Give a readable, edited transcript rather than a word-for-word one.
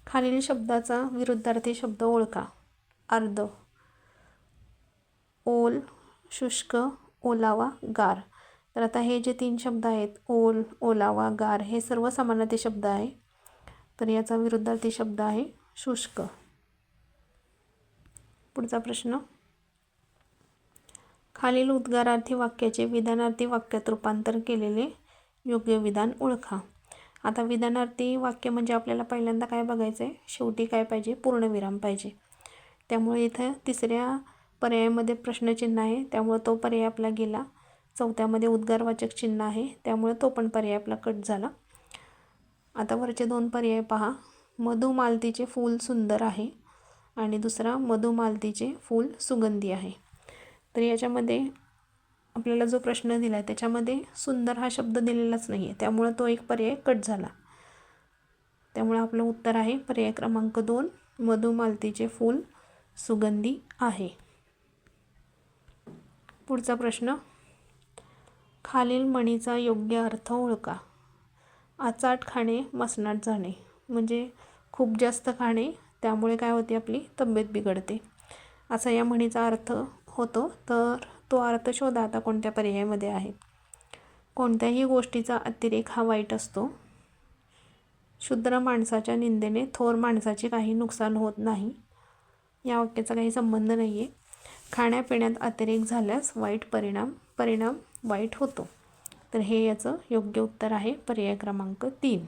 खालील शब्दाचा विरुद्धार्थी शब्द ओळखा. अर्ध, ओल, शुष्क, ओलावा, गार. तर आता हे जे 3 शब्द आहेत, ओल, ओलावा, गार, हे सर्व समानार्थी शब्द आहे. तर याचा विरुद्धार्थी शब्द आहे शुष्क. पुढचा प्रश्न, खालील उद्गारार्थी वाक्याचे विधानार्थी वाक्यात रूपांतर केलेले योग्य विधान ओळखा. आता विधानार्थी वाक्य म्हणजे आपल्याला पहिल्यांदा काय बघायचं आहे, शेवटी काय पाहिजे, पूर्णविराम पाहिजे. त्यामुळे इथं तिसऱ्या पर्यायामध्ये प्रश्नचिन्ह आहे, त्यामुळे तो पर्याय आपला गेला. चौथ्यामध्ये उद्गारवाचक चिन्ह आहे, त्यामुळे तो पण पर्याय आपला कट झाला. आता वरचे 2 पर्याय पहा. मधुमालतीचे फूल सुंदर आहे आणि दुसरा मधुमालतीचे फूल सुगंधी आहे. तर याच्यामध्ये आपल्याला जो प्रश्न दिला आहे त्याच्यामध्ये सुंदर हा शब्द दिलेलाच नाही आहे, त्यामुळे तो एक पर्याय कट झाला. त्यामुळे आपलं उत्तर आहे पर्याय क्रमांक 2, मधुमालतीचे फूल सुगंधी आहे. पुढचा प्रश्न, खालील म्हणीचा योग्य अर्थ ओळखा. आचाट खाणे मसनात जाणे, म्हणजे खूप जास्त खाणे त्यामुळे काय होते, आपली तब्येत बिघडते, असा या म्हणीचा अर्थ होतो. तर तो अर्थ शोधा आता कोणत्या पर्यायामध्ये आहे. कोणत्याही गोष्टीचा अतिरेक हा वाईट असतो. शूद्र माणसाच्या निंदेने थोर माणसाचे काही नुकसान होत नाही, या वाक्याचा काही संबंध नाही आहे. खाण्यापिण्यात अतिरेक झाल्यास वाईट परिणाम वाईट होतो. तर हे याचं योग्य उत्तर आहे पर्याय क्रमांक 3.